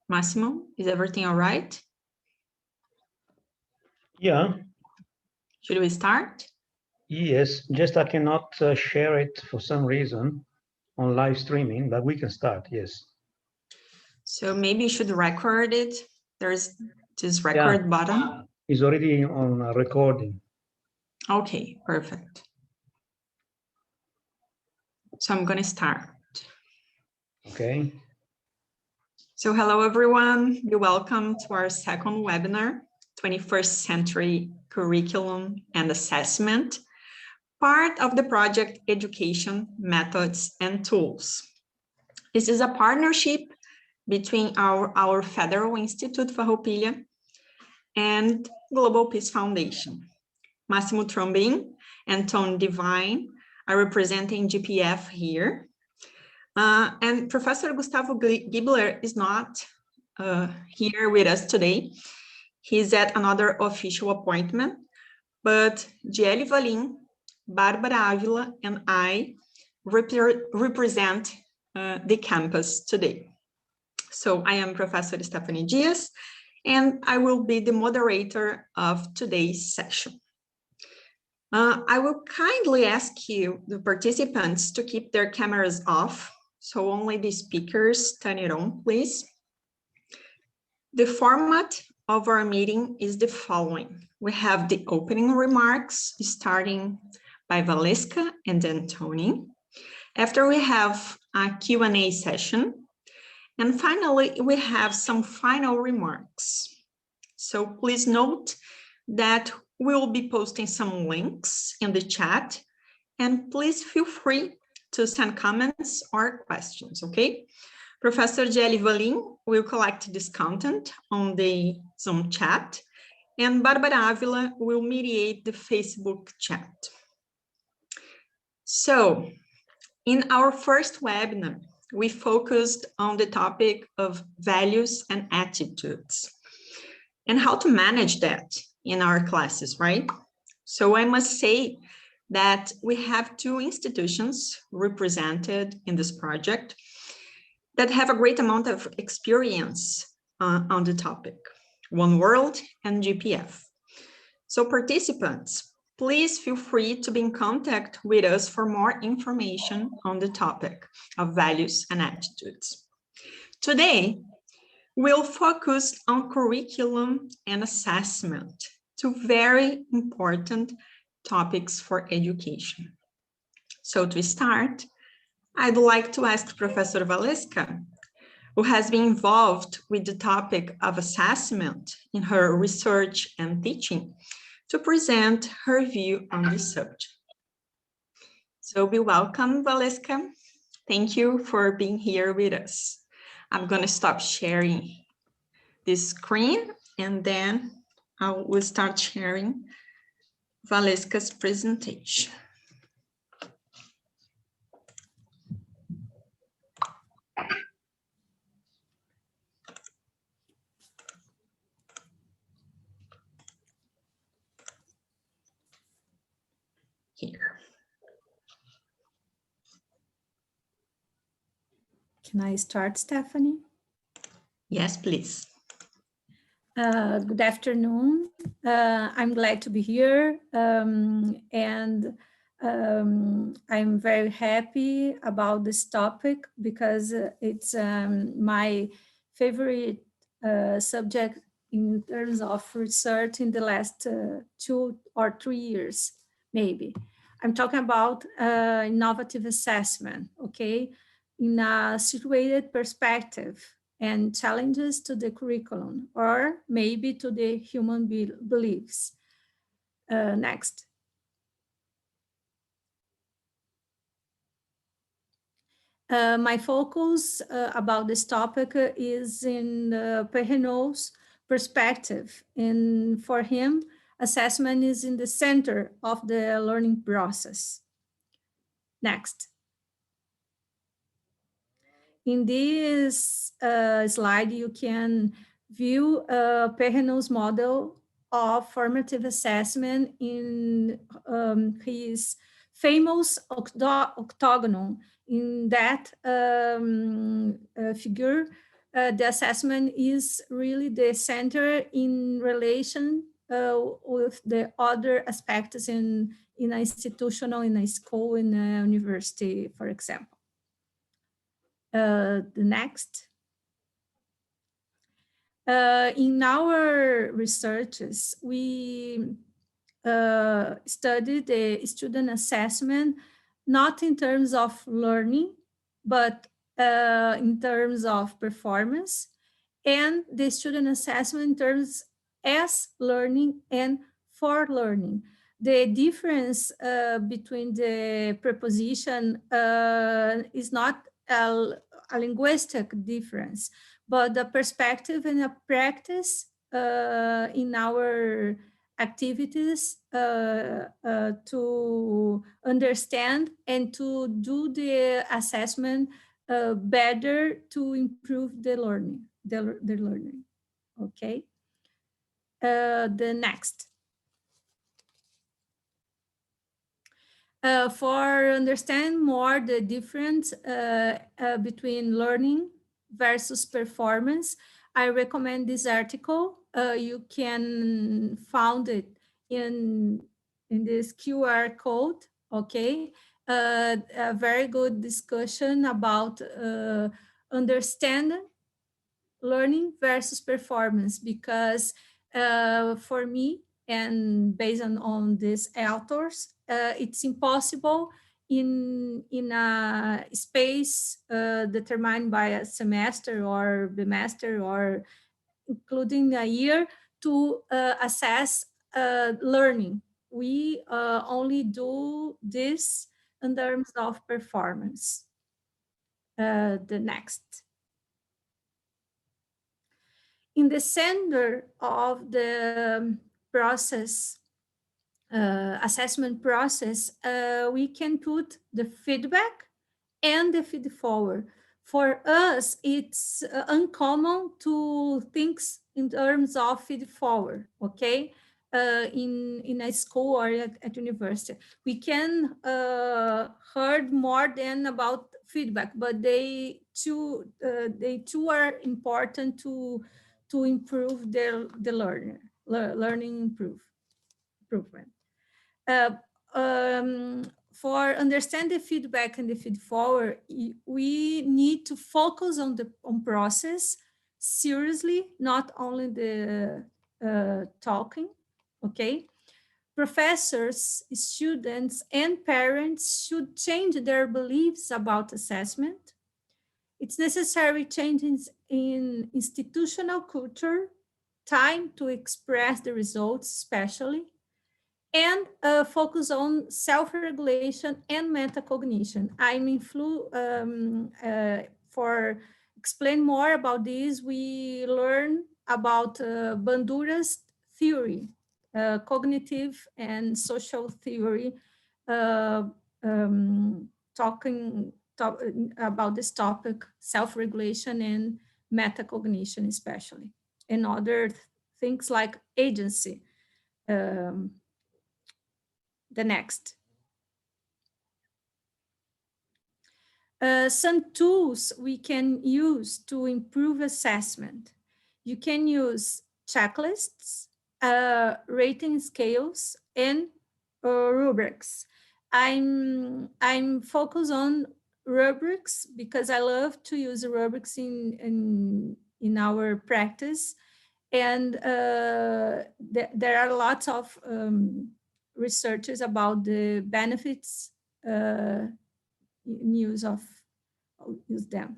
Massimo, is everything all right? Yeah. Should we start? Yes, just I cannot share it for some reason on live streaming, but we can start, yes. So maybe you should record it. There's this record button. It's already on recording. Okay, perfect. So I'm going to start. Okay. So hello, everyone. You're welcome to our second webinar, 21st Century Curriculum and Assessment, part of the project Education, Methods and Tools. This is a partnership between our Federal Institute Farroupilha and Global Peace Foundation. Massimo Trombin and Tone Divine are representing GPF here. And Professor Gustavo Gibler is not here with us today. He's at another official appointment, but Gieli Valim, Barbara Avila, and I represent the campus today. So I am Professor Stephanie Diaz, and I will be the moderator of today's session. I will kindly ask you, the participants, to keep their cameras off, so only the speakers turn it on, please. The format of our meeting is the following. We have the opening remarks, starting by Valeska and then Tony. After we have a Q&A session. And finally, we have some final remarks. So please note that we will be posting some links in the chat, and please feel free to send comments or questions, okay? Professor Gieli Valim will collect this content on the Zoom chat, and Barbara Avila will mediate the Facebook chat. So, in our first webinar, we focused on the topic of values and attitudes and how to manage that in our classes, right? So I must say that we have two institutions represented in this project that have a great amount of experience on the topic, One World and GPF. So participants, please feel free to be in contact with us for more information on the topic of values and attitudes. Today, we'll focus on curriculum and assessment, two very important topics for education. So to start, I'd like to ask Professor Valeska, who has been involved with the topic of assessment in her research and teaching, to present her view on this subject. So be welcome, Valeska. Thank you for being here with us. I'm going to stop sharing this screen, and then I will start sharing Valeska's presentation. Here. Can I start, Stephanie? Yes, please. Good afternoon. I'm glad to be here, and I'm very happy about this topic because it's my favorite subject in terms of research in the last 2 or 3 years, maybe. I'm talking about innovative assessment, okay, in a situated perspective and challenges to the curriculum, or maybe to the human beliefs. Next. My focus about this topic is in Perrenot's perspective, and for him, assessment is in the center of the learning process. Next. In this slide, you can view Perrenot's model of formative assessment in his famous octagon. In that figure, the assessment is really the center in relation with the other aspects in an institutional, in a school, in a university, for example. The next. In our researches, we studied the student assessment, not in terms of learning, but in terms of performance, and the student assessment in terms as learning and for learning. The difference between the preposition is not a linguistic difference, but the perspective and the practice in our activities to understand and to do the assessment better to improve the learning, okay? The next. For understand more the difference between learning versus performance, I recommend this article. You can find it in this QR code, okay? A very good discussion about understanding learning versus performance, because for me, and based on these authors, it's impossible in a space determined by a semester or bimester or including a year to assess learning. We only do this in terms of performance. The next. In the center of the process, assessment process, we can put the feedback and the feed forward. For us, it's uncommon to think in terms of feed forward, okay? In a school or at university. We can heard more than about feedback, but they too are important to improve the learning improvement. For understand the feedback and the feed forward, we need to focus on process seriously, not only the talking, okay? Professors, students, and parents should change their beliefs about assessment. It's necessary changes in institutional culture, time to express the results especially, and focus on self-regulation and metacognition. For explain more about this, we learn about Bandura's theory, cognitive and social theory, talking about this topic, self-regulation and metacognition especially, and other things like agency. The next. Some tools we can use to improve assessment. You can use checklists, rating scales, and rubrics. I'm focused on rubrics because I love to use rubrics in our practice, and there are lots of researches about the benefits use them.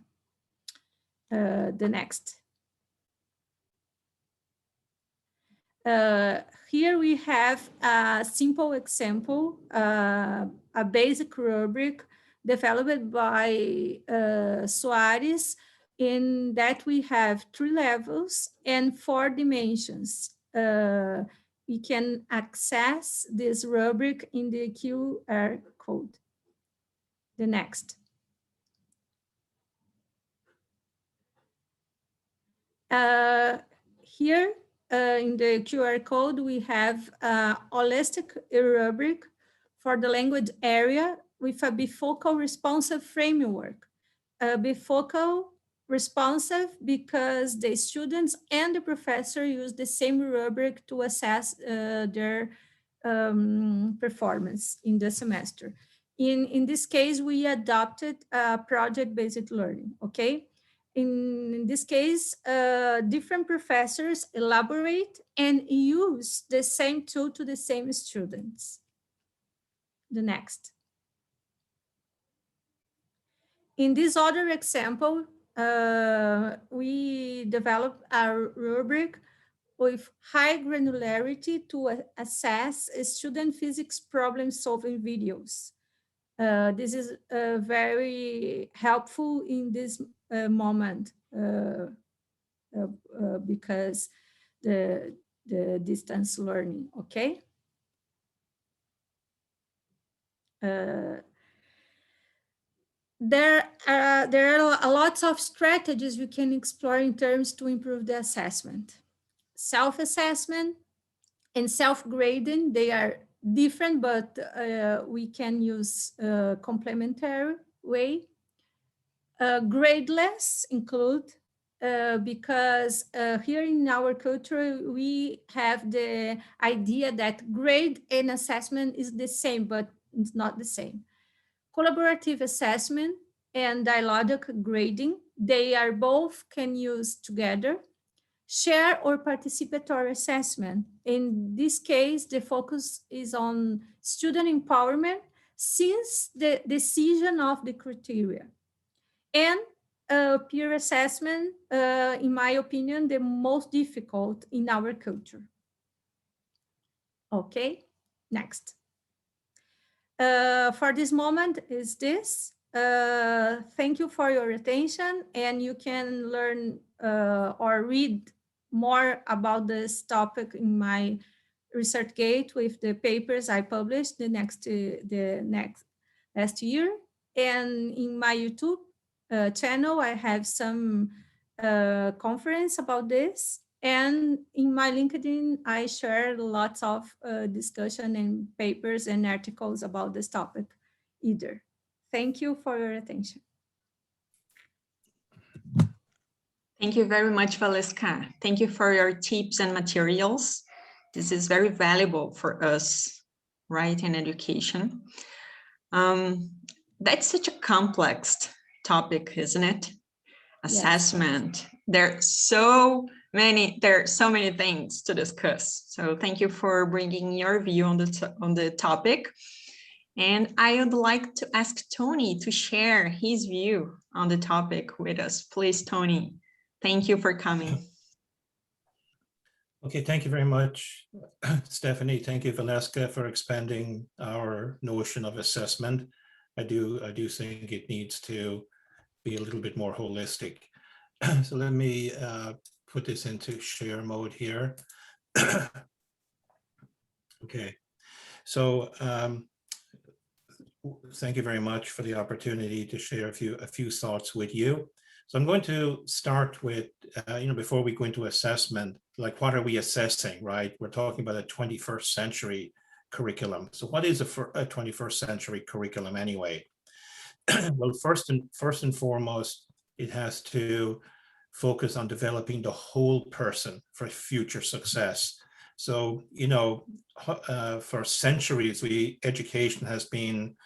The next. Here we have a simple example, a basic rubric developed by Soares, in that we have 3 levels and 4 dimensions. We can access this rubric in the QR code. The next. Here in the QR code, we have a holistic rubric for the language area with a bifocal responsive framework. A bifocal responsive because the students and the professor use the same rubric to assess their performance in the semester. In this case, we adopted project-based learning, okay? In this case, different professors elaborate and use the same tool to the same students. The next. In this other example, we developed a rubric with high granularity to assess student physics problem-solving videos. This is very helpful in this moment because the distance learning, okay? There are a lot of strategies we can explore in terms to improve the assessment. Self-assessment and self-grading, they are different, but we can use a complementary way. Gradeless include, because here in our culture, we have the idea that grade and assessment is the same, but it's not the same. Collaborative assessment and dialogic grading, they are both can use together. Share or participatory assessment. In this case, the focus is on student empowerment since the decision of the criteria. And peer assessment, in my opinion, the most difficult in our culture. Okay, next. For this moment is this. Thank you for your attention, and you can learn or read more about this topic in my ResearchGate with the papers I published last year. And in my YouTube channel, I have some conference about this. And in my LinkedIn, I share lots of discussion and papers and articles about this topic either. Thank you for your attention. Thank you very much, Valesca. Thank you for your tips and materials. This is very valuable for us, right, in education. That's such a complex topic, isn't it? Assessment. Yes. There are so many things to discuss. So thank you for bringing your view on the topic. And I would like to ask Tony to share his view on the topic with us. Please, Tony. Thank you for coming. Okay, thank you very much, Stephanie. Thank you, Valesca, for expanding our notion of assessment. I do think it needs to be a little bit more holistic. So let me put this into share mode here. Okay, so thank you very much for the opportunity to share a few thoughts with you. So I'm going to start with, before we go into assessment, like what are we assessing, right? We're talking about a 21st century curriculum. So what is a 21st century curriculum anyway? Well, first and foremost, it has to focus on developing the whole person for future success. So, for centuries, education has been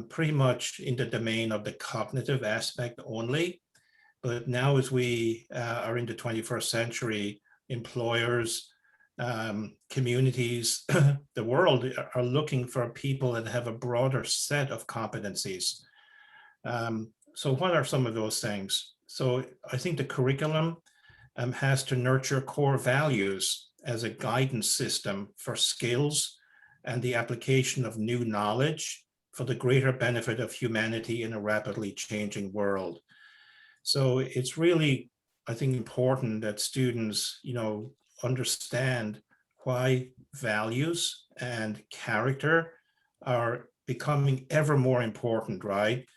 pretty much in the domain of the cognitive aspect only. But now as we are in the 21st century, employers, communities, the world are looking for people that have a broader set of competencies. So what are some of those things? So I think the curriculum has to nurture core values as a guidance system for skills and the application of new knowledge for the greater benefit of humanity in a rapidly changing world. So it's really, I think, important that students, understand why values and character are becoming ever more important, right?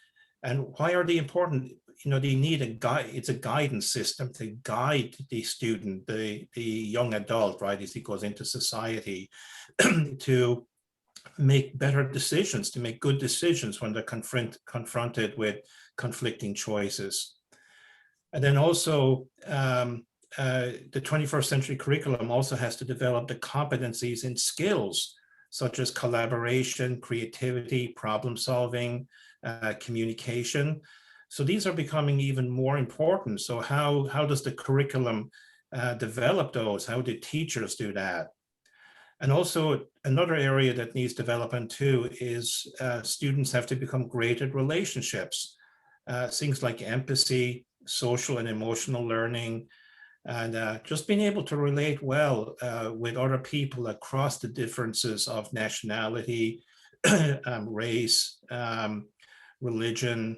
And why are they important? They need a guide. It's a guidance system to guide the student, the young adult, right, as he goes into society, to make better decisions, to make good decisions when they're confronted with conflicting choices. And then also the 21st century curriculum also has to develop the competencies and skills such as collaboration, creativity, problem solving, communication. So these are becoming even more important. So how does the curriculum develop those? How do teachers do that? And also another area that needs development too is students have to become great at relationships. Things like empathy, social and emotional learning, and just being able to relate well with other people across the differences of nationality, race, religion,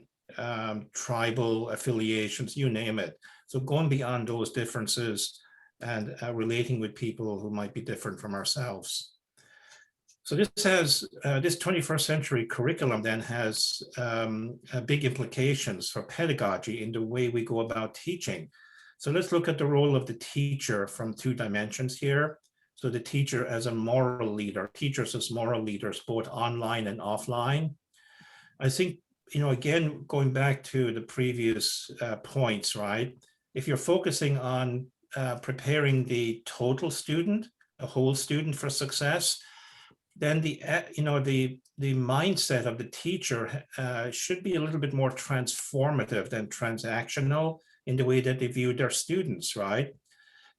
tribal affiliations, you name it. So going beyond those differences and relating with people who might be different from ourselves. So this has, this 21st century curriculum then has big implications for pedagogy in the way we go about teaching. So let's look at the role of the teacher from two dimensions here. So the teacher as a moral leader, teachers as moral leaders, both online and offline. I think, you know, again, going back to the previous points, right? If you're focusing on preparing the total student, a whole student for success, then the mindset of the teacher should be a little bit more transformative than transactional in the way that they view their students, right?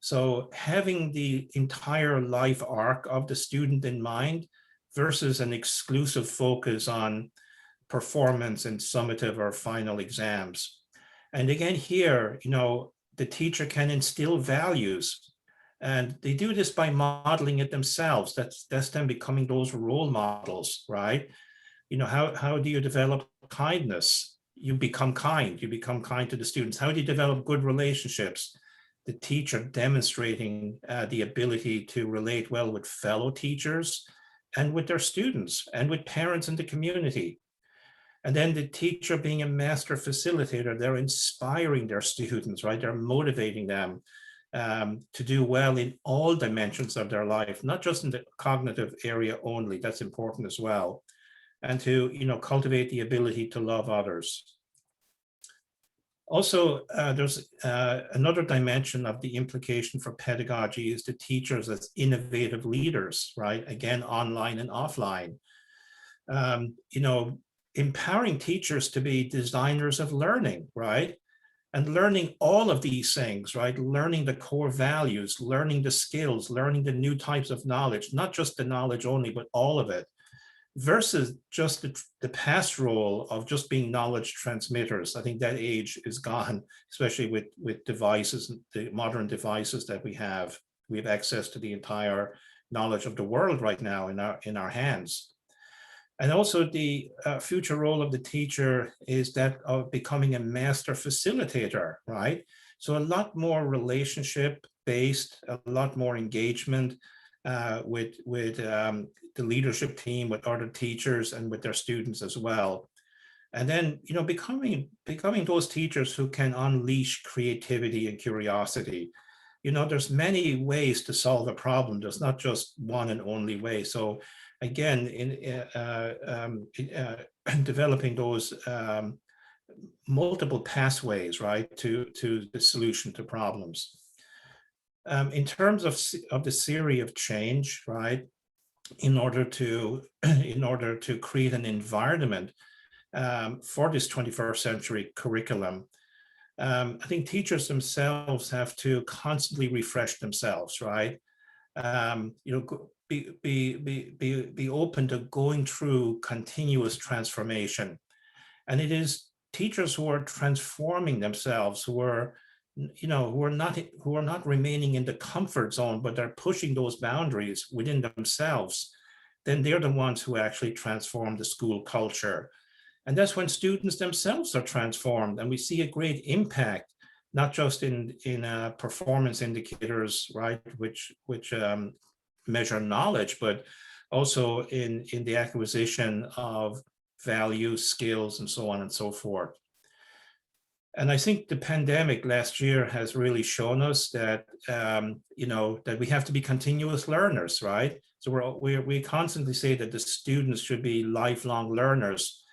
So having the entire life arc of the student in mind versus an exclusive focus on performance and summative or final exams. And again, here, you know, the teacher can instill values, and they do this by modeling it themselves. That's them becoming those role models, right? You know, how do you develop kindness? You become kind to the students. How do you develop good relationships? The teacher demonstrating the ability to relate well with fellow teachers and with their students and with parents in the community. And then the teacher being a master facilitator, they're inspiring their students, right? They're motivating them to do well in all dimensions of their life, not just in the cognitive area only. That's important as well. And to, you know, cultivate the ability to love others. Also, there's another dimension of the implication for pedagogy is the teachers as innovative leaders, right? Again, online and offline. You know, empowering teachers to be designers of learning, right? And learning all of these things, right? Learning the core values, learning the skills, learning the new types of knowledge, not just the knowledge only, but all of it, versus just the past role of just being knowledge transmitters. I think that age is gone, especially with devices, the modern devices that we have. We have access to the entire knowledge of the world right now in our hands. And also the future role of the teacher is that of becoming a master facilitator, right? So a lot more relationship based, a lot more engagement with the leadership team, with other teachers and with their students as well. And then, you know, becoming those teachers who can unleash creativity and curiosity. You know, there's many ways to solve a problem. There's not just one and only way. So again, in developing those multiple pathways, right, to the solution to problems. In terms of the theory of change, right, in order to create an environment for this 21st century curriculum, I think teachers themselves have to constantly refresh themselves, right? You know, be open to going through continuous transformation. And it is teachers who are transforming themselves, who are not remaining in the comfort zone, but they're pushing those boundaries within themselves. Then they're the ones who actually transform the school culture. And that's when students themselves are transformed, and we see a great impact, not just in performance indicators, right, which measure knowledge, but also in the acquisition of values, skills, and so on and so forth. And I think the pandemic last year has really shown us that that we have to be continuous learners, right? So we constantly say that the students should be lifelong learners,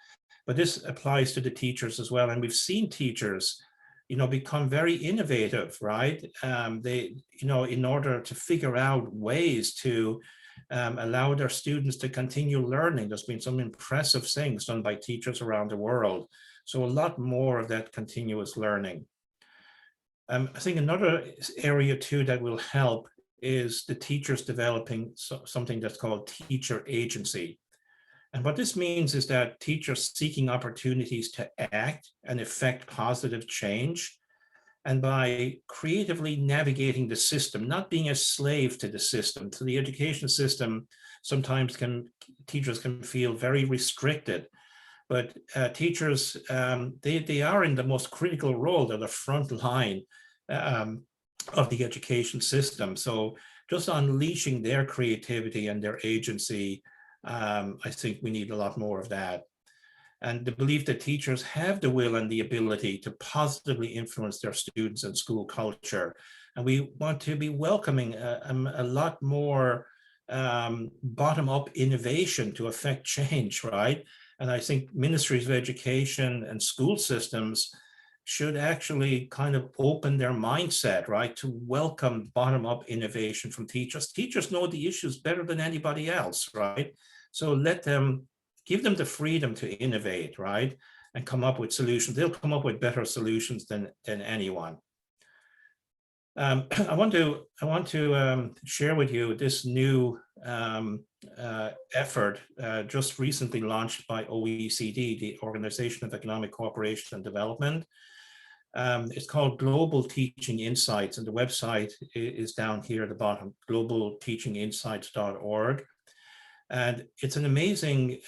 but this applies to the teachers as well. And we've seen teachers become very innovative, right? They, in order to figure out ways to allow their students to continue learning. There's been some impressive things done by teachers around the world. So a lot more of that continuous learning. I think another area too that will help is the teachers developing something that's called teacher agency. And what this means is that teachers seeking opportunities to act and effect positive change, and by creatively navigating the system, not being a slave to the system. So the education system sometimes teachers can feel very restricted, but teachers, they are in the most critical role. They're the front line of the education system. So just unleashing their creativity and their agency, I think we need a lot more of that. And the belief that teachers have the will and the ability to positively influence their students and school culture. And we want to be welcoming a lot more bottom-up innovation to affect change, right? And I think ministries of education and school systems should actually kind of open their mindset, right, to welcome bottom-up innovation from teachers. Teachers know the issues better than anybody else, right? So give them the freedom to innovate, right, and come up with solutions. They'll come up with better solutions than anyone. I want to share with you this new effort just recently launched by OECD, the Organization of Economic Cooperation and Development. It's called Global Teaching Insights, and the website is down here at the bottom, globalteachinginsights.org. And it's an amazing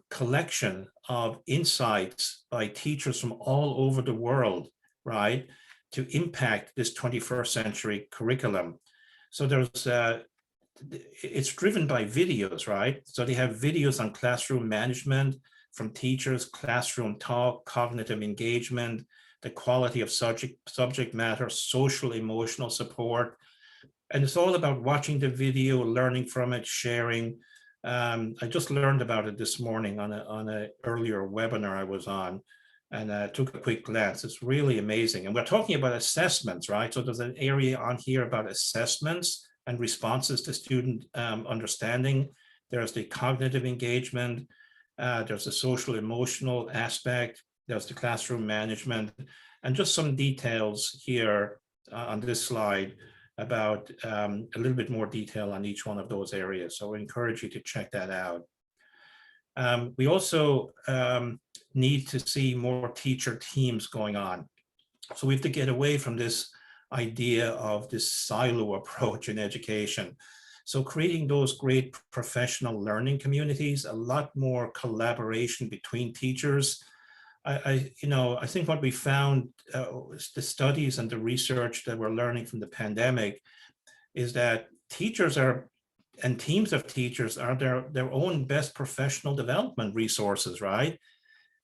collection of insights by teachers from all over the world, right, to impact this 21st century curriculum. So it's driven by videos, right? So they have videos on classroom management from teachers, classroom talk, cognitive engagement, the quality of subject matter, social, emotional support. And it's all about watching the video, learning from it, sharing. I just learned about it this morning on an earlier webinar I was on, and took a quick glance. It's really amazing. And we're talking about assessments, right? So there's an area on here about assessments and responses to student understanding. There's the cognitive engagement. There's the social emotional aspect. There's the classroom management, and just some details here on this slide about a little bit more detail on each one of those areas. So I encourage you to check that out. We also need to see more teacher teams going on. So we have to get away from this idea of this silo approach in education. So creating those great professional learning communities, a lot more collaboration between teachers. I think what we found, the studies and the research that we're learning from the pandemic, is that teachers and teams of teachers are their own best professional development resources, right?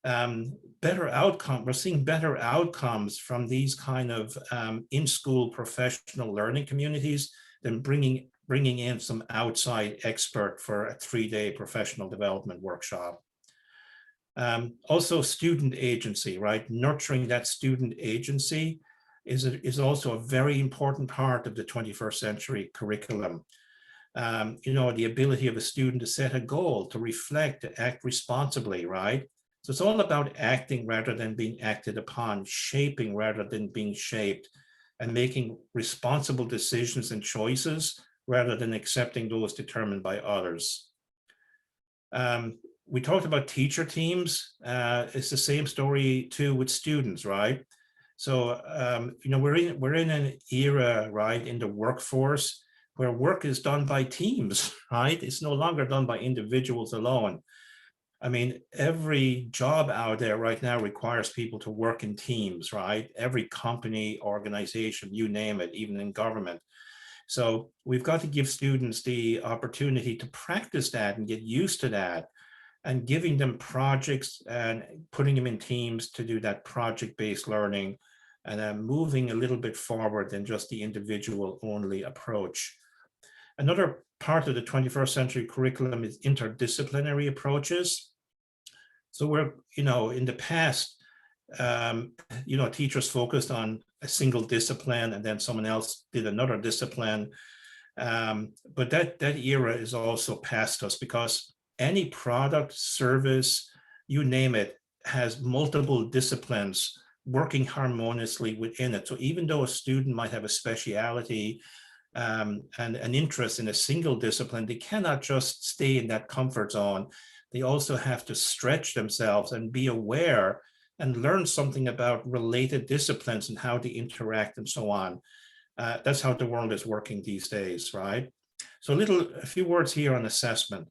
Better outcome. We're seeing better outcomes from these kind of in-school professional learning communities than bringing in some outside expert for a 3-day professional development workshop. Also student agency, right? Nurturing that student agency is also a very important part of the 21st century curriculum. The ability of a student to set a goal, to reflect, to act responsibly, right? So it's all about acting rather than being acted upon, shaping rather than being shaped, and making responsible decisions and choices rather than accepting those determined by others. We talked about teacher teams. It's the same story too with students, right? So, we're in an era, right, in the workforce where work is done by teams, right? It's no longer done by individuals alone. I mean, every job out there right now requires people to work in teams, right? Every company, organization, you name it, even in government. So we've got to give students the opportunity to practice that and get used to that, and giving them projects and putting them in teams to do that project-based learning, and moving a little bit forward than just the individual-only approach. Another part of the 21st century curriculum is interdisciplinary approaches. So we're, in the past, you know, teachers focused on a single discipline and then someone else did another discipline. But that era is also past us, because any product, service, you name it, has multiple disciplines working harmoniously within it. So even though a student might have a speciality and an interest in a single discipline, they cannot just stay in that comfort zone. They also have to stretch themselves and be aware and learn something about related disciplines and how they interact and so on. That's how the world is working these days, right? So a few words here on assessment.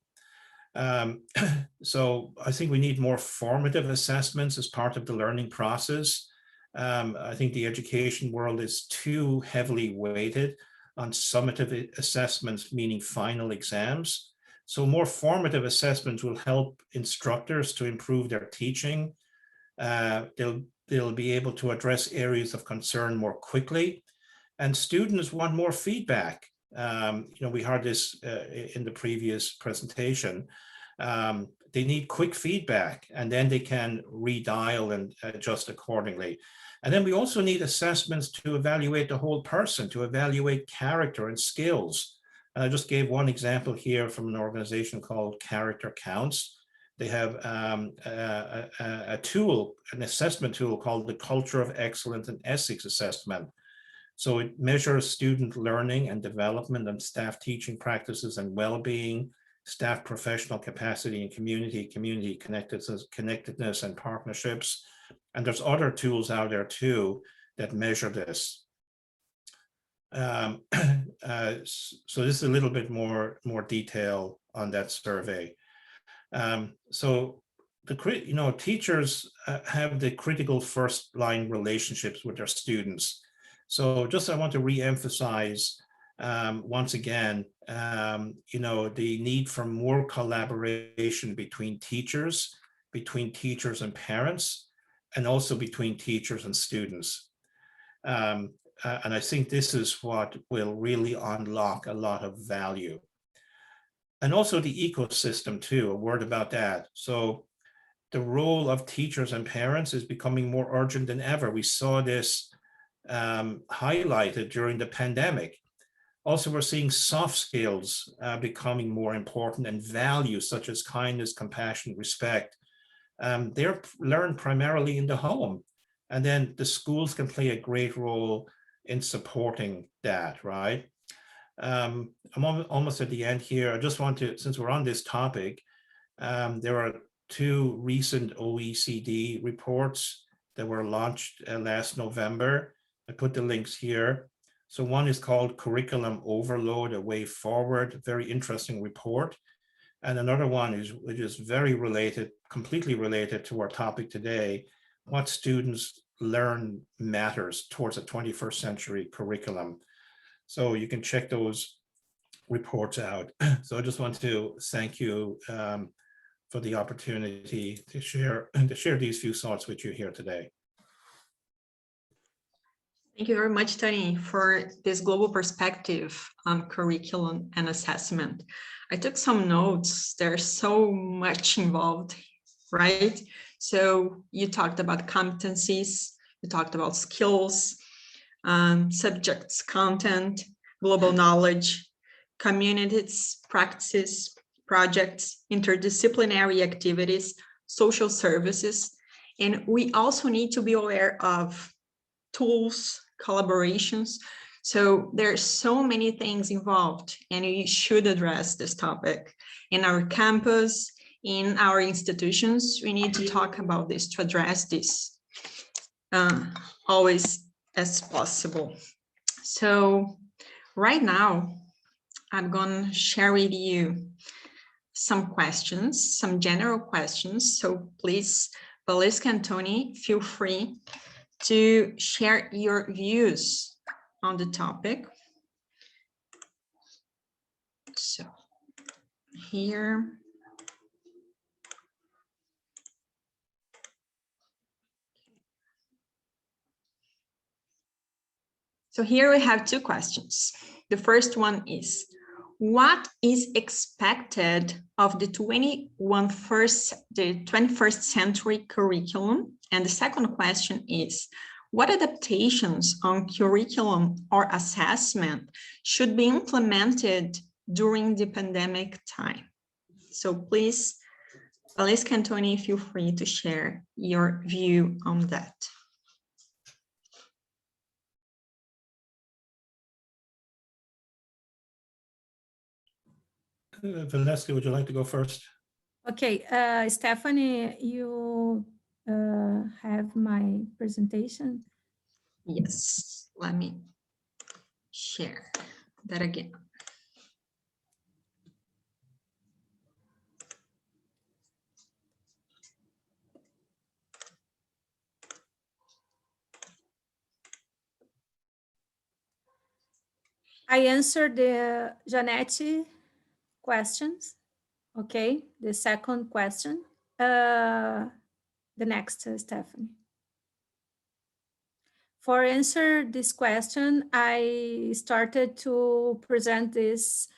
So I think we need more formative assessments as part of the learning process. I think the education world is too heavily weighted on summative assessments, meaning final exams. So more formative assessments will help instructors to improve their teaching. They'll be able to address areas of concern more quickly, and students want more feedback. You know, we heard this in the previous presentation. They need quick feedback, and then they can redial and adjust accordingly. And then we also need assessments to evaluate the whole person, to evaluate character and skills. And I just gave one example here from an organization called Character Counts. They have a tool, an assessment tool called the Culture of Excellence and Ethics Assessment. So it measures student learning and development and staff teaching practices and well-being, staff professional capacity and community connectedness and partnerships. And there's other tools out there too that measure this. So this is a little bit more detail on that survey. So teachers have the critical first line relationships with their students. So just I want to re-emphasize once again, the need for more collaboration between teachers and parents, and also between teachers and students. And I think this is what will really unlock a lot of value. And also the ecosystem too, a word about that. So the role of teachers and parents is becoming more urgent than ever. We saw this highlighted during the pandemic. Also, we're seeing soft skills becoming more important, and values such as kindness, compassion, respect. They're learned primarily in the home, and then the schools can play a great role in supporting that, right? I'm almost at the end here. I just want to, since we're on this topic, there are two recent OECD reports that were launched last November. I put the links here. So one is called Curriculum Overload, A Way Forward, very interesting report. And another one which is very related, completely related to our topic today, What Students Learn Matters Towards a 21st Century Curriculum. So you can check those reports out. So I just want to thank you for the opportunity to share these few thoughts with you here today. Thank you very much, Tony, for this global perspective on curriculum and assessment. I took some notes. There's so much involved, right? So you talked about competencies, you talked about skills, subjects, content, global knowledge, communities, practices, projects, interdisciplinary activities, social services. And we also need to be aware of tools, collaborations. So there's so many things involved, and we should address this topic in our campus, in our institutions. We need to talk about this, to address this always as possible. So right now, I'm going to share with you some questions, some general questions. So please, Valeska and Tony, feel free to share your views on the topic. So here. So here we have two questions. The first one is, what is expected of the 21st century curriculum And the second question is, what adaptations on curriculum or assessment should be implemented during the pandemic time? So please, Valesca and Tony, feel free to share your view on that. Valesca, would you like to go first? Okay, Stephanie, you have my presentation. Yes, let me share that again. I answered the Janete questions. Okay, the second question. The next, Stephanie. For answer this question, I started to present this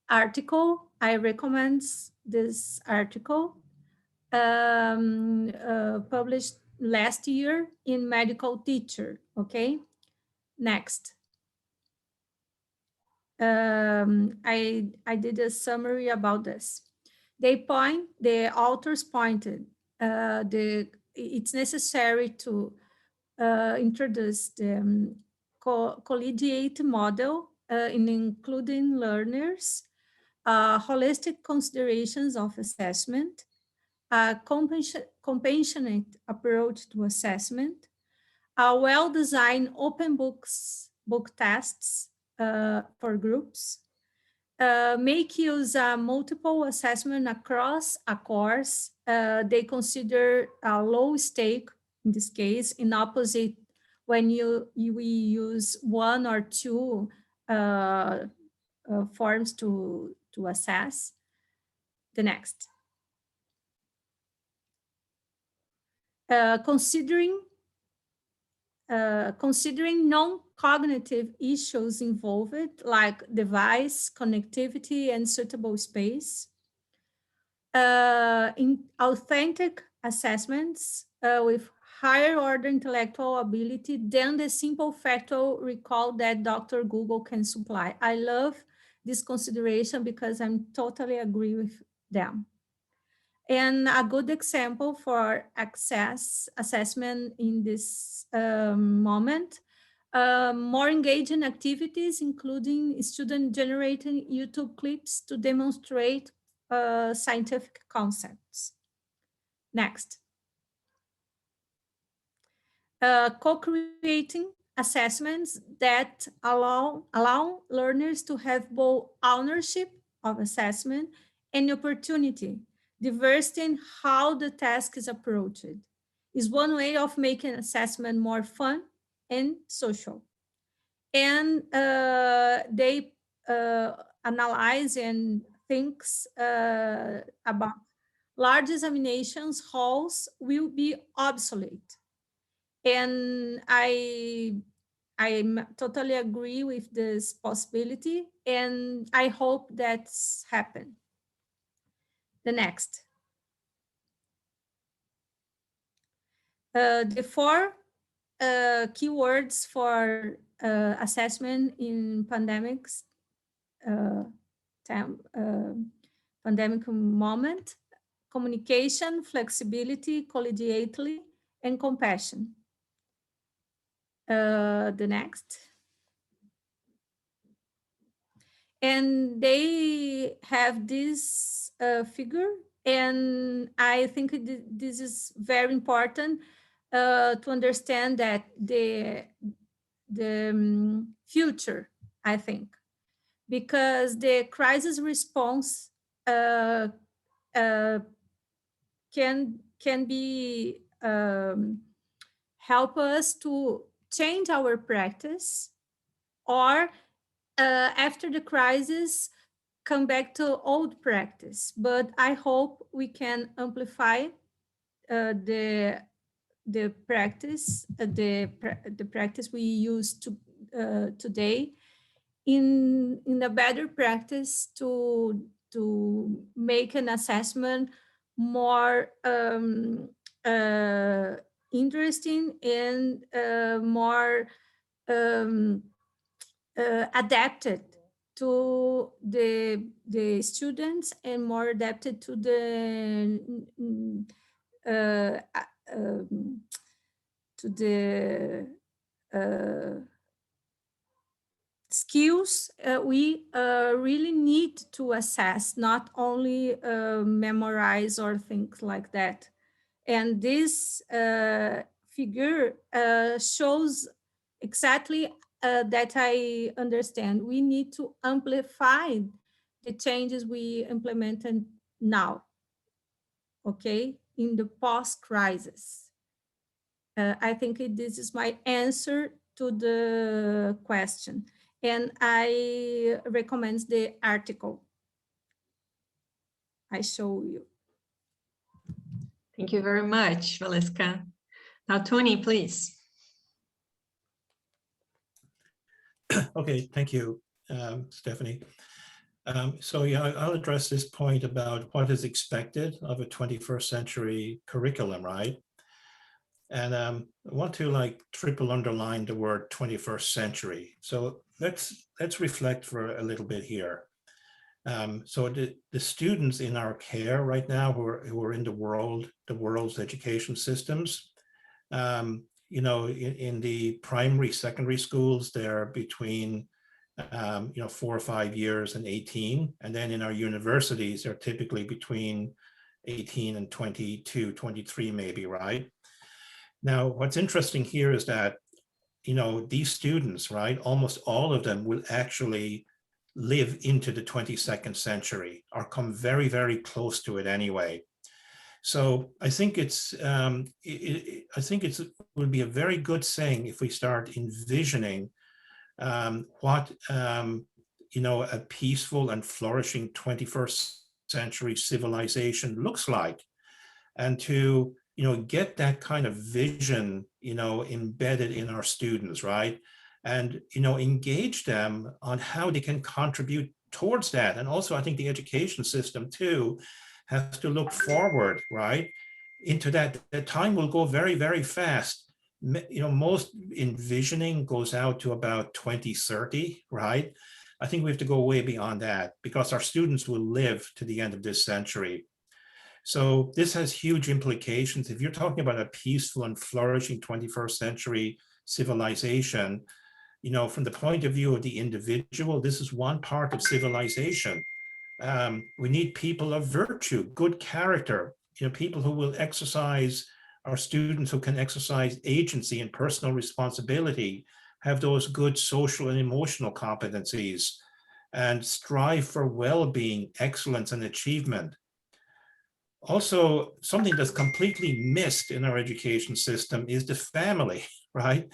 article. I recommend this article published last year in Medical Teacher. Okay, next. I did a summary about this. The authors pointed it's necessary to introduce the collegiate model in including learners, holistic considerations of assessment, a compassionate approach to assessment, a well-designed open book tests for groups, make use of multiple assessment across a course. They consider a low stake in this case, in opposite when we use one or two forms to assess. The next. Considering non-cognitive issues involved, like device, connectivity, and suitable space. In authentic assessments with higher order intellectual ability than the simple factual recall that Dr. Google can supply. I love this consideration because I'm totally agree with them. And a good example for assessment in this moment, more engaging activities, including student-generated YouTube clips to demonstrate scientific concepts. Next. Co-creating assessments that allow learners to have both ownership of assessment and opportunity. Diversity in how the task is approached is one way of making assessment more fun and social. And they analyze and thinks about large examinations halls will be obsolete. And I totally agree with this possibility, and I hope that's happened. The next. The four keywords for assessment in pandemics, pandemic moment: communication, flexibility, collegiately, and compassion. The next. And they have this figure, and I think this is very important to understand that the future, I think, because the crisis response can be help us to change our practice, or after the crisis come back to old practice. But I hope we can amplify the practice, the practice we use today in a better practice to make an assessment more interesting and more adapted to the students and more adapted to the skills we really need to assess, not only memorize or things like that. And this figure shows exactly that I understand. We need to amplify the changes we implemented now, okay, in the post-crisis. I think this is my answer to the question. And I recommend the article I show you. Thank you very much, Valeska. Now, Tony, please. Okay, thank you, Stephanie. So yeah, I'll address this point about what is expected of a 21st century curriculum, right? And I want to like triple underline the word 21st century. So let's reflect for a little bit here. So the students in our care right now who are in the world's education systems, you know, in the primary, secondary schools, they're between, you know, 4 or 5 years and 18. And then in our universities, they're typically between 18 and 22, 23 maybe, right? Now, what's interesting here is that, you know, these students, right, almost all of them will actually live into the 22nd century or come very, very close to it anyway. So I think it would be a very good thing if we start envisioning what you know, a peaceful and flourishing 21st century civilization looks like, and to, you know, get that kind of vision, you know, embedded in our students, right? And, you know, engage them on how they can contribute towards that. And also, I think the education system too has to look forward, right, into that. The time will go very, very fast. You know, most envisioning goes out to about 2030, right? I think we have to go way beyond that because our students will live to the end of this century. So this has huge implications. If you're talking about a peaceful and flourishing 21st century civilization, you know, from the point of view of the individual, this is one part of civilization. We need people of virtue, good character, you know, people who will exercise, our students who can exercise agency and personal responsibility, have those good social and emotional competencies, and strive for well-being, excellence, and achievement. Also, something that's completely missed in our education system is the family, right?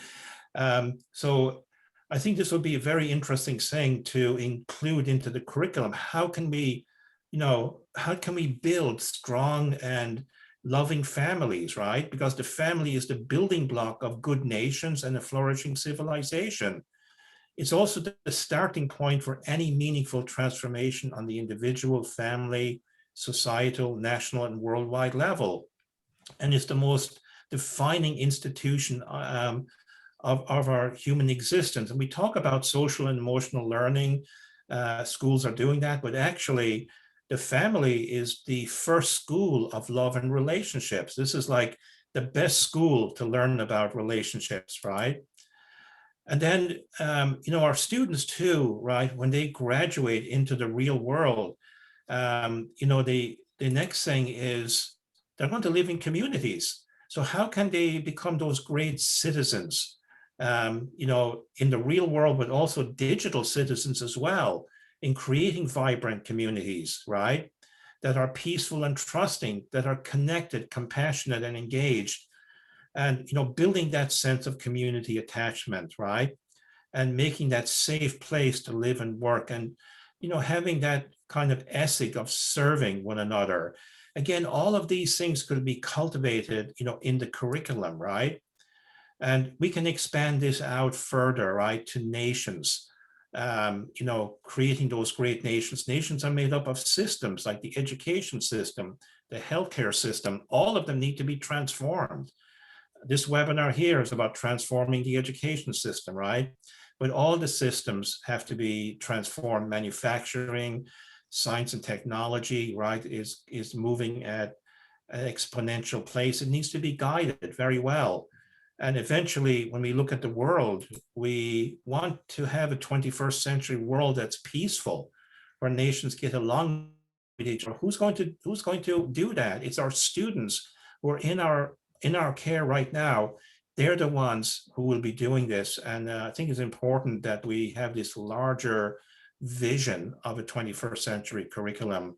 So I think this would be a very interesting thing to include into the curriculum. How can we, you know, how can we build strong and loving families, right? Because the family is the building block of good nations and a flourishing civilization. It's also the starting point for any meaningful transformation on the individual, family, societal, national, and worldwide level. And it's the most defining institution of our human existence. And we talk about social and emotional learning. Schools are doing that, but actually the family is the first school of love and relationships. This is like the best school to learn about relationships, right? And then, you know, our students too, right, when they graduate into the real world, you know, the next thing is they're going to live in communities. So how can they become those great citizens, you know, in the real world, but also digital citizens as well, in creating vibrant communities, right, that are peaceful and trusting, that are connected, compassionate, and engaged, and, you know, building that sense of community attachment, right, and making that safe place to live and work, and, you know, having that kind of ethic of serving one another. Again, all of these things could be cultivated, you know, in the curriculum, right? And we can expand this out further, right, to nations, you know, creating those great nations. Nations are made up of systems like the education system, the healthcare system. All of them need to be transformed. this webinar here is about transforming the education system, right? But all the systems have to be transformed. Manufacturing, science and technology, right, is moving at an exponential pace. It needs to be guided very well. And eventually, when we look at the world, we want to have a 21st century world that's peaceful, where nations get along with each other. Who's going to do that? It's our students who are in our care right now. They're the ones who will be doing this. And I think it's important that we have this larger vision of a 21st century curriculum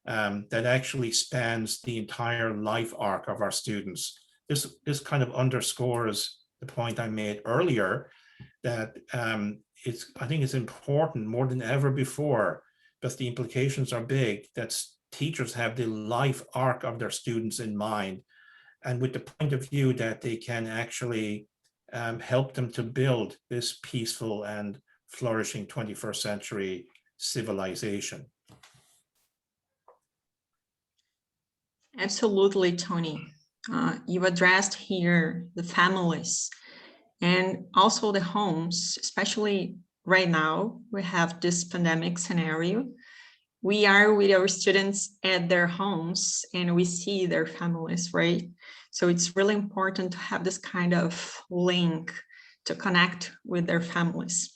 that actually spans the entire life arc of our students. This kind of underscores the point I made earlier, that I think it's important more than ever before, because the implications are big, that teachers have the life arc of their students in mind, and with the point of view that they can actually help them to build this peaceful and flourishing 21st century civilization. Absolutely, Tony. You addressed here the families and also the homes, especially right now. We have this pandemic scenario. We are with our students at their homes and we see their families, right? So it's really important to have this kind of link to connect with their families.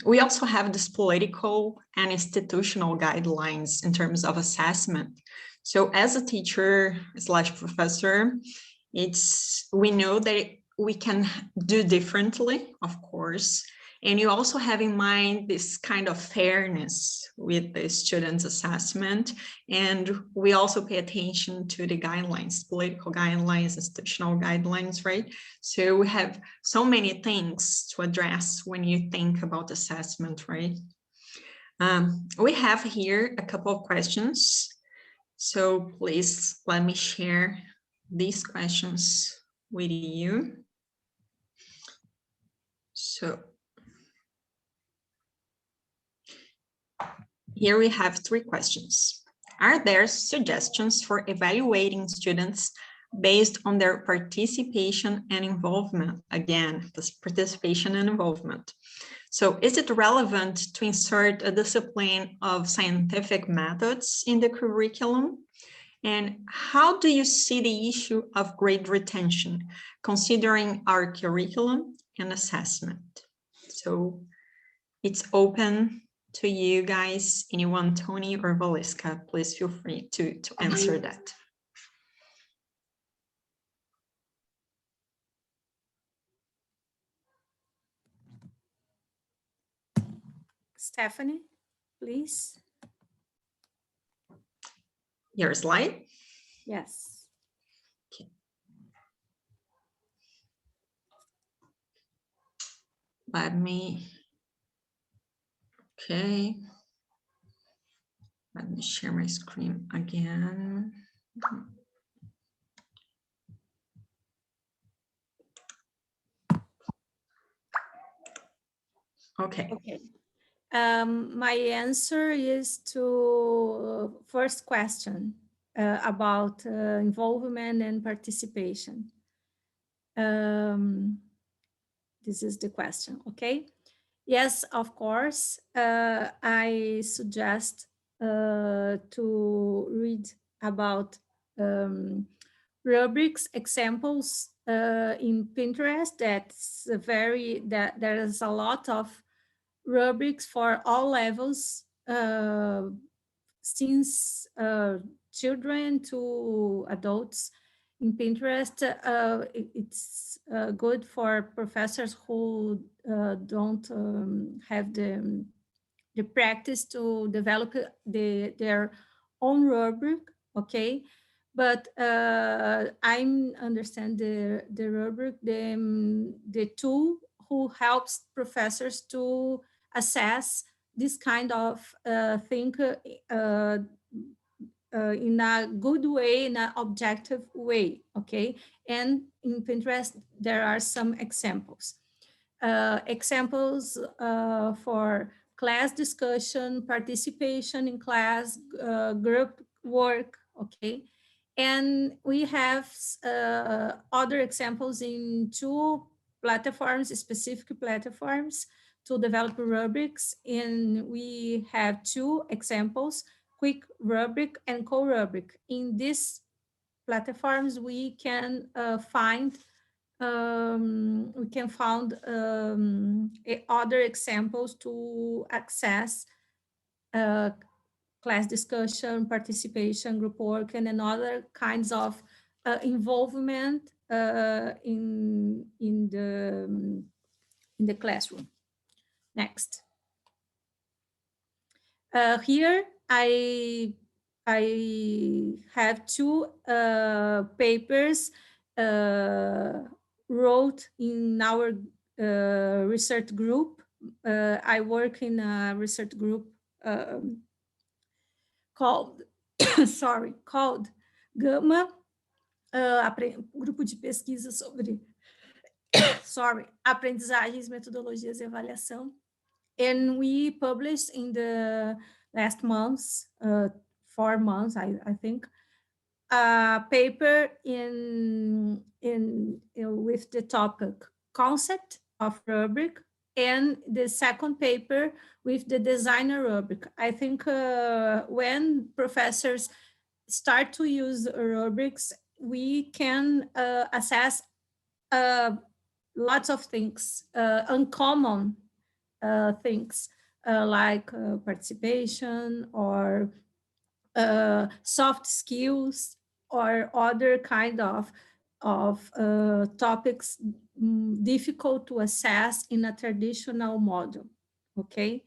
We also have this political and institutional guidelines in terms of assessment. So as a teacher / professor, we know that we can do differently, of course. And you also have in mind this kind of fairness with the students' assessment. And we also pay attention to the guidelines, political guidelines, institutional guidelines, right? So we have so many things to address when you think about assessment, right? We have here a couple of questions. So please let me share these questions with you. So here we have 3 questions. Are there suggestions for evaluating students based on their participation and involvement? Again, this participation and involvement. So is it relevant to insert a discipline of scientific methods in the curriculum? And how do you see the issue of grade retention, considering our curriculum and assessment? So it's open to you guys. Anyone, Tony or Valiska, please feel free to answer that. Stephanie, please. Your slide? Yes. Okay. Let me share my screen again. Okay. My answer is to first question about involvement and participation. This is the question, okay? Yes, of course. I suggest to read about rubrics examples in Pinterest. That there is a lot of rubrics for all levels, since children to adults. In Pinterest, it's good for professors who don't have the practice to develop their own rubric, okay? But I understand the rubric, the tool who helps professors to assess this kind of thing in a good way, in an objective way, okay? And in Pinterest, there are some examples. Examples for class discussion, participation in class, group work, okay? And we have other examples in two platforms, specific platforms to develop rubrics. And we have two examples, quick rubric and co-rubric. In these platforms, we can find other examples to access class discussion, participation, group work, and other kinds of involvement in the classroom. Next. Here I have two papers wrote in our research group. I work in a research group called called Gama, grupo de pesquisa sobre aprendizagens, metodologias e avaliação. And we published in the last months, 4 months, I think, a paper with the topic concept of rubric, and the second paper with the designer rubric. I think when professors start to use rubrics, we can assess lots of things, uncommon things like participation or soft skills or other kind of topics difficult to assess in a traditional model, okay?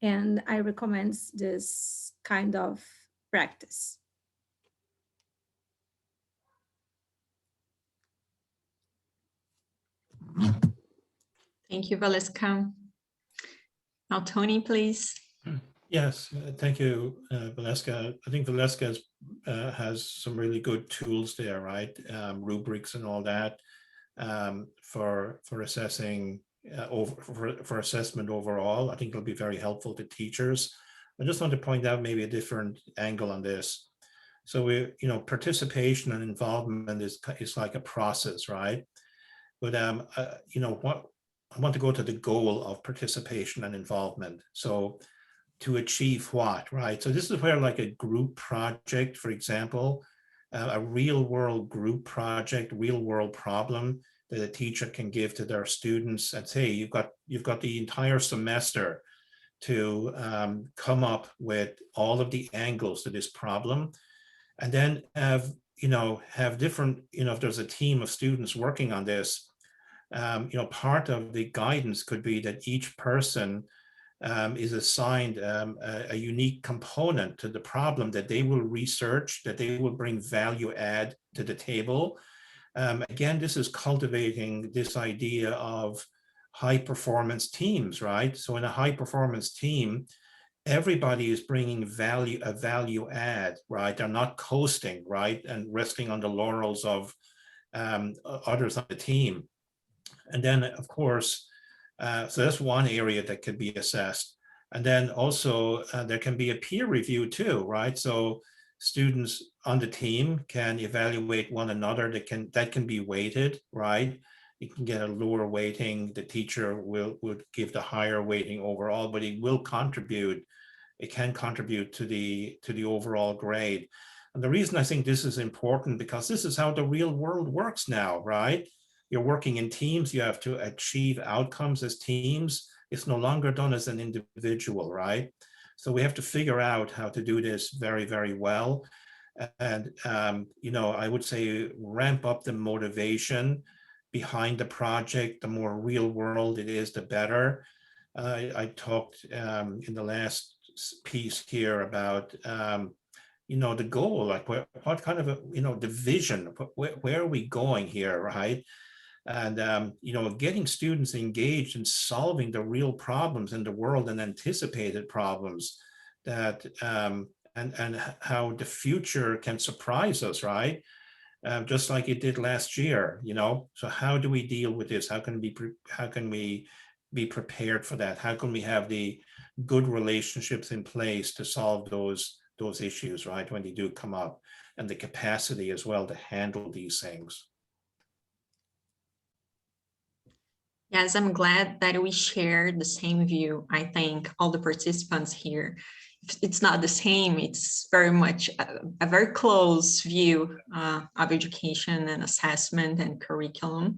And I recommend this kind of practice. Thank you, Valesca. Now, Tony, please. Yes, thank you, Valesca. I think Valesca has some really good tools there, right? Rubrics and all that for assessing for assessment overall. I think it'll be very helpful to teachers. I just want to point out maybe a different angle on this. So participation and involvement is like a process, right? But what I want to go to the goal of participation and involvement. So to achieve what, right? So this is where like a group project, for example, a real world group project, real world problem that a teacher can give to their students and say, you've got the entire semester to come up with all of the angles to this problem, and then have different, if there's a team of students working on this, part of the guidance could be that each person is assigned a unique component to the problem that they will research, that they will bring value add to the table. Again, this is cultivating this idea of high performance teams, right? So in a high performance team, everybody is bringing a value add, right? They're not coasting, right? And resting on the laurels of others on the team. And then, of course, so that's one area that could be assessed. And then also there can be a peer review too, right? So students on the team can evaluate one another. That can be weighted, right? You can get a lower weighting. The teacher would give the higher weighting overall, but it will contribute. It can contribute to the overall grade. And the reason I think this is important, because this is how the real world works now, right? You're working in teams. You have to achieve outcomes as teams. It's no longer done as an individual, right? So we have to figure out how to do this very, very well. And, I would say ramp up the motivation behind the project. The more real world it is, the better. I talked in the last piece here about, the goal, like what kind of the vision, where are we going here, right? And, getting students engaged in solving the real problems in the world and anticipated problems that, and how the future can surprise us, right? Just like it did last year, so how do we deal with this? How can we be prepared for that? How can we have the good relationships in place to solve those those issues, right, when they do come up, and the capacity as well to handle these things. Yes, I'm glad that we share the same view. I think all the participants here, it's not the same, it's very much a very close view of education and assessment and curriculum.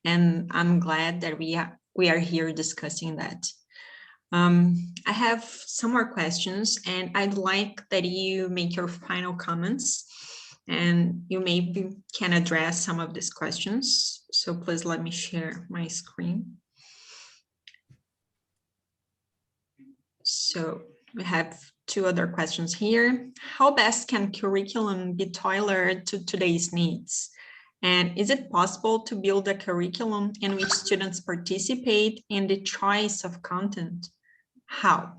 And I'm glad that we are here discussing that. I have some more questions, and I'd like that you make your final comments, and you maybe can address some of these questions. So please let me share my screen. So we have two other questions here. How best can curriculum be tailored to today's needs? And is it possible to build a curriculum in which students participate in the choice of content? How?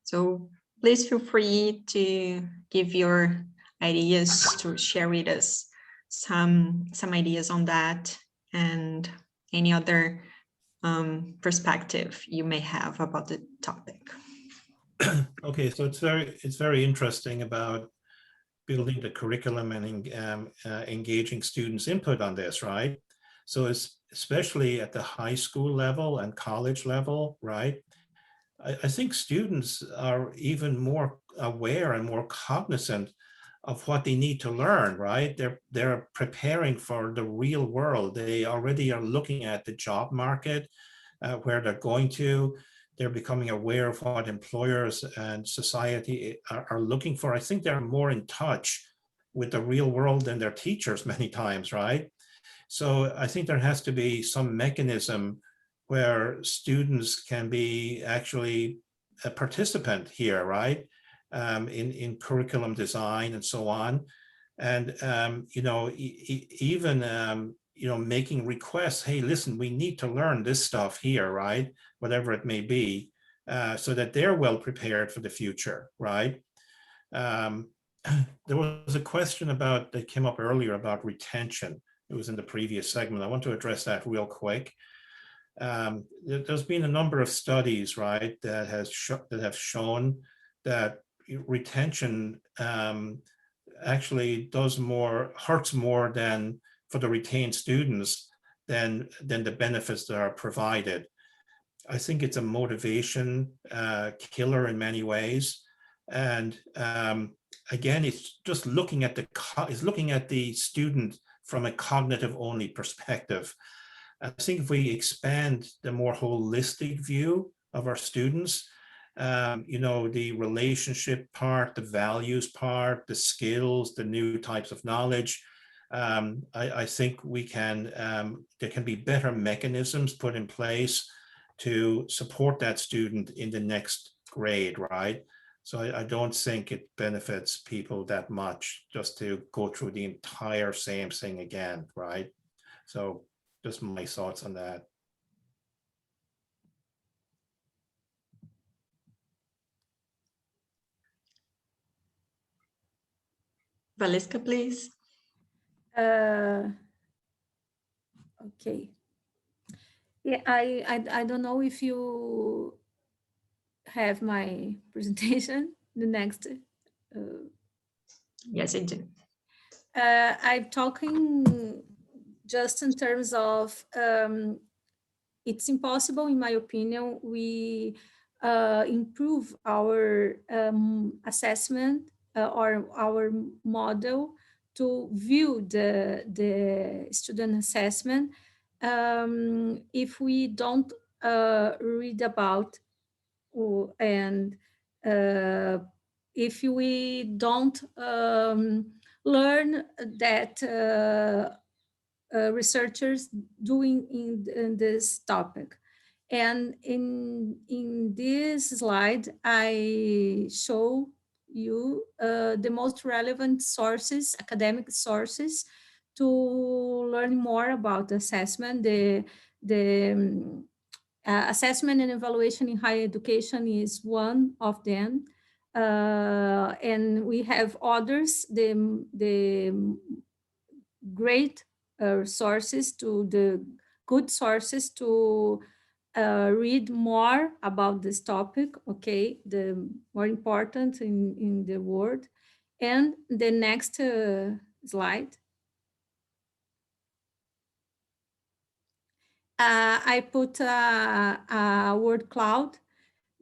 So please feel free to give your ideas, to share with us some ideas on that, and any other perspective you may have about the topic. Okay, so it's very interesting about building the curriculum and engaging students' input on this, right? So it's especially at the high school level and college level, right? I think students are even more aware and more cognizant of what they need to learn, right? They're preparing for the real world. They already are looking at the job market, where they're going to. They're becoming aware of what employers and society are looking for. I think they're more in touch with the real world than their teachers many times, right? So I think there has to be some mechanism where students can be actually a participant here, right? In curriculum design and so on. And, you know, even, you know, making requests, hey, listen, we need to learn this stuff here, right? Whatever it may be, so that they're well prepared for the future, right? There was a question that came up earlier about retention. It was in the previous segment. I want to address that real quick. There's been a number of studies, right, that have shown that retention actually hurts more than for the retained students than the benefits that are provided. I think it's a motivation killer in many ways, and again, it's just looking at the student from a cognitive only perspective. I think if we expand the more holistic view of our students, you know, the relationship part, the values part, the skills, the new types of knowledge, I think there can be better mechanisms put in place to support that student in the next grade, right? So I don't think it benefits people that much just to go through the entire same thing again, right? So just my thoughts on that. Valeska, please. Okay. Yeah, I don't know if you have my presentation, the next. Yes, I do. I'm talking just in terms of, it's impossible, in my opinion, we improve our assessment or our model to view the student assessment if we don't read about and if we don't learn that researchers doing in this topic. And in this slide, I show you the most relevant sources, academic sources, to learn more about assessment. The assessment and evaluation in higher education is one of them. And we have others, the great sources, to the good sources to read more about this topic, okay, the more important in the world. And the next slide. I put a word cloud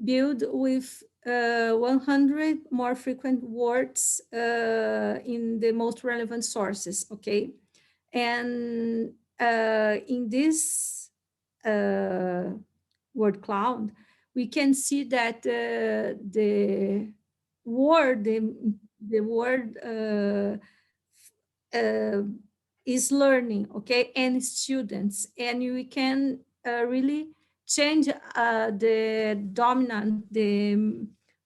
built with 100 more frequent words in the most relevant sources, okay? And in this word cloud, we can see that the word is learning, okay, and students, and we can really change the dominant, the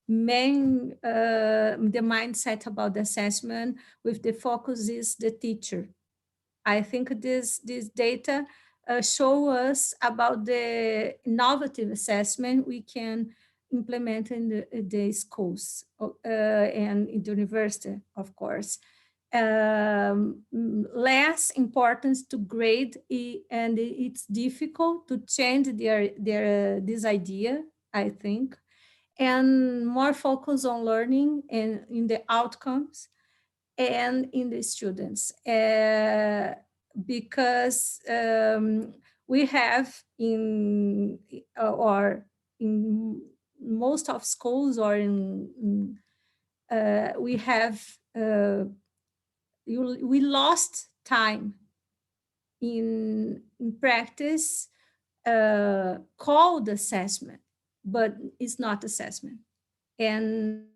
main, the mindset about the assessment with the focus is the teacher. I think this data show us about the innovative assessment we can implement in the schools and in the university, of course. Less importance to grade, and it's difficult to change this idea, I think, and more focus on learning and in the outcomes and in the students, because we have in most of schools or we have we lost time in practice called assessment, but it's not assessment. And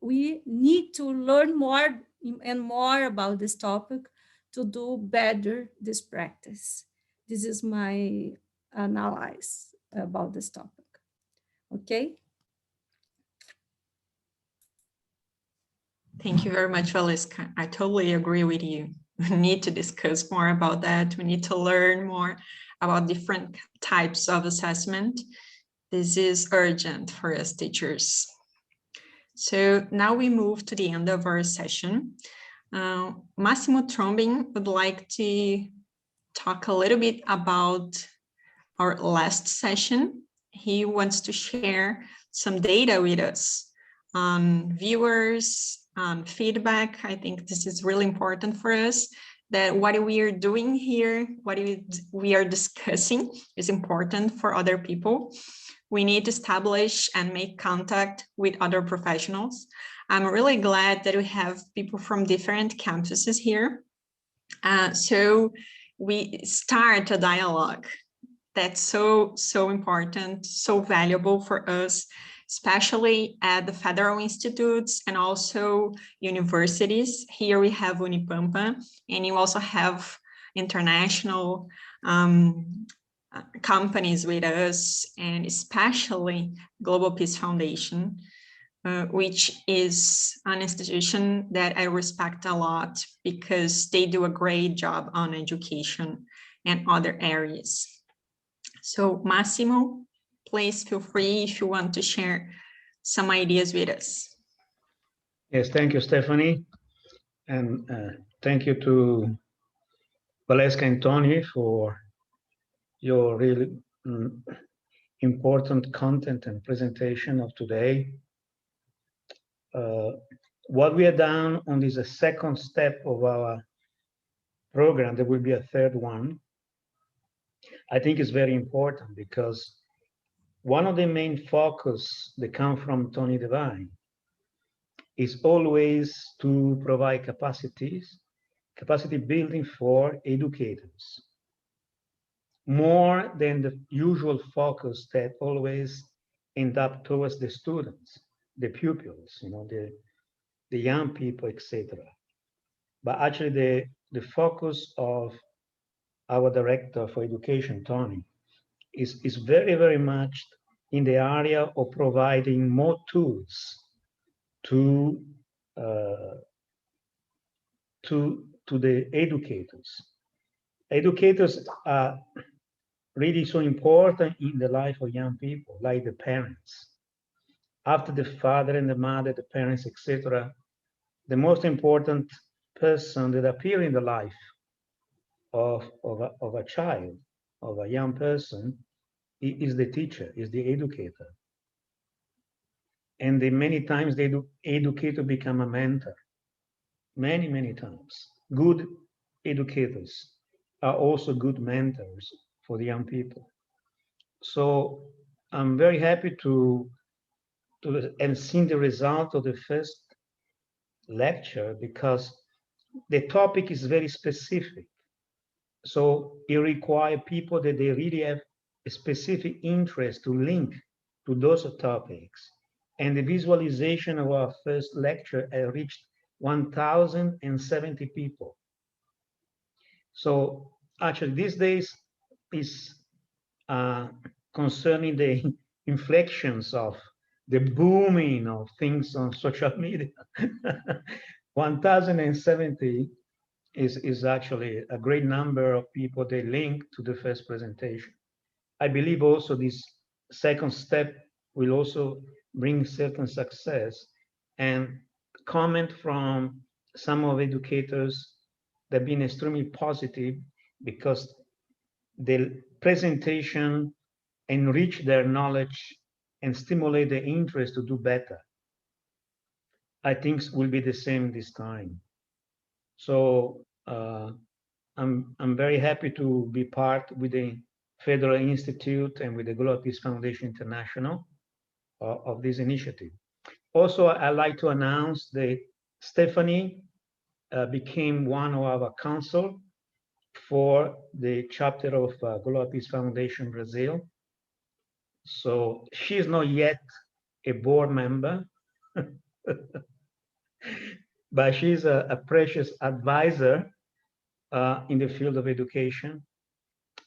we need to learn more and more about this topic to do better this practice. This is my analysis about this topic. Okay. Thank you very much, Valesca. I totally agree with you. We need to discuss more about that. We need to learn more about different types of assessment. This is urgent for us teachers. So now we move to the end of our session. Massimo Trombin would like to talk a little bit about our last session. He wants to share some data with us on viewers, on feedback. I think this is really important for us, that what we are doing here, what we are discussing is important for other people. We need to establish and make contact with other professionals. I'm really glad that we have people from different campuses here. So we start a dialogue that's so important, so valuable for us, especially at the federal institutes and also universities. Here we have Unipampa, and you also have international companies with us, and especially Global Peace Foundation, which is an institution that I respect a lot because they do a great job on education and other areas. So Massimo, please feel free if you want to share some ideas with us. Yes, thank you, Stephanie. And thank you to Valesca and Tony for your really important content and presentation of today. What we have done on this second step of our program, there will be a third one, I think is very important, because one of the main focus that come from Tony Devine is always to provide capacity building for educators, more than the usual focus that always end up towards the students, the pupils, you know, the young people, etc. But actually the focus of our director for education, Tony, is very, very much in the area of providing more tools to the educators. Educators are really so important in the life of young people, like the parents. After the father and the mother, the parents, etc., the most important person that appear in the life of a child, of a young person, is the teacher, is the educator. And many times the educator become a mentor. Many times. Good educators are also good mentors for the young people. So I'm very happy to and seeing the result of the first lecture, because the topic is very specific. So it requires people that they really have a specific interest to link to those topics. And the visualization of our first lecture reached 1,070 people. So actually these days is concerning the inflections of the booming of things on social media. 1,070 is actually a great number of people they link to the first presentation. I believe also this second step will also bring certain success, and comment from some of educators that have been extremely positive because the presentation enrich their knowledge and stimulate their interest to do better. I think will be the same this time. So I'm very happy to be part with the Federal Institute and with the Global Peace Foundation International of this initiative. Also, I'd like to announce that Stephanie became one of our council for the chapter of Global Peace Foundation Brazil. So she's not yet a board member, but she's a precious advisor in the field of education.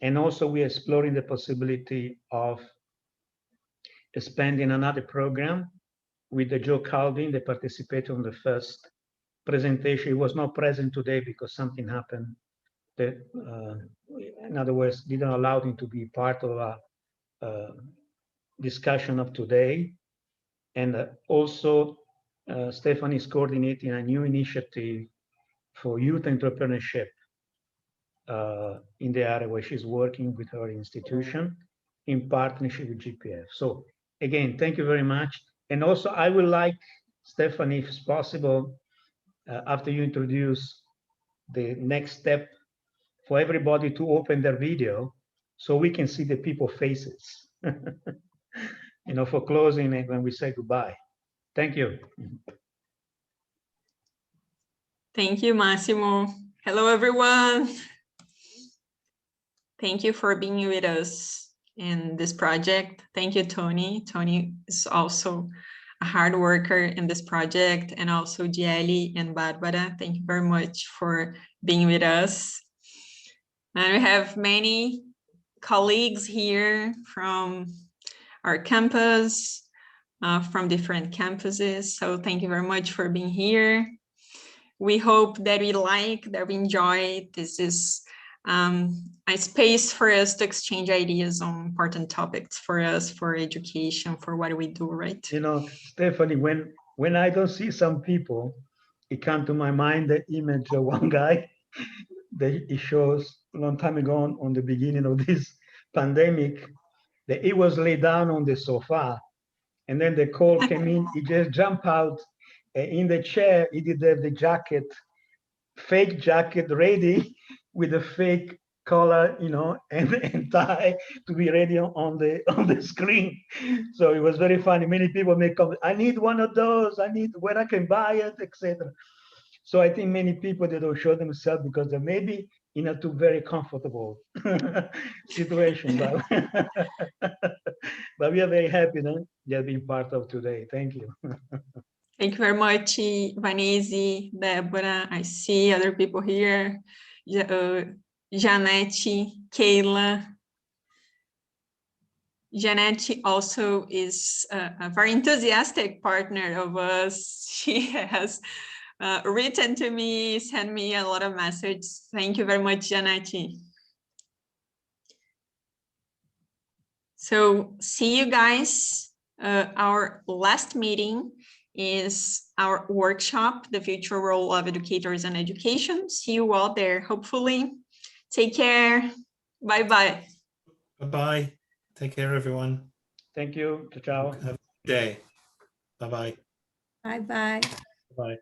And also we're exploring the possibility of expanding another program with Joe Calvin, that participated on the first presentation. He was not present today because something happened that, in other words, didn't allow him to be part of a discussion of today. And also, Stephanie is coordinating a new initiative for youth entrepreneurship in the area where she's working with her institution in partnership with GPF. So again, thank you very much. And also I would like, Stephanie, if it's possible, after you introduce the next step, for everybody to open their video so we can see the people's faces, you know, for closing and when we say goodbye. Thank you. Thank you, Massimo. Hello, everyone. Thank you for being with us in this project. Thank you, Tony. Tony is also a hard worker in this project, and also Gielli and Barbara. Thank you very much for being with us. And we have many colleagues here from our campus, from different campuses. So thank you very much for being here. We hope that we enjoy. This is a space for us to exchange ideas on important topics for us, for education, for what we do, right? You know, Stephanie, when I don't see some people, it comes to my mind the image of one guy that he shows a long time ago on the beginning of this pandemic, that he was laid down on the sofa, and then the call came in, he just jumped out in the chair. He did have the jacket, fake jacket ready with a fake collar, you know, and tie to be ready on the screen. So it was very funny. Many people may come, I need one of those, I need where I can buy it, etc. So I think many people, they don't show themselves because they may be in a too very comfortable situation. But we are very happy that you have been part of today. Thank you. Thank you very much, Vanese, Deborah. I see other people here. Janete, Kayla. Janete also is a very enthusiastic partner of us. She has written to me, sent me a lot of messages. Thank you very much, Janete. So see you guys. Our last meeting is our workshop, The Future Role of Educators in Education. See you all there, hopefully. Take care. Bye-bye. Bye-bye. Take care, everyone. Thank you. Ciao. Have a good day. Bye-bye. Bye-bye. Bye.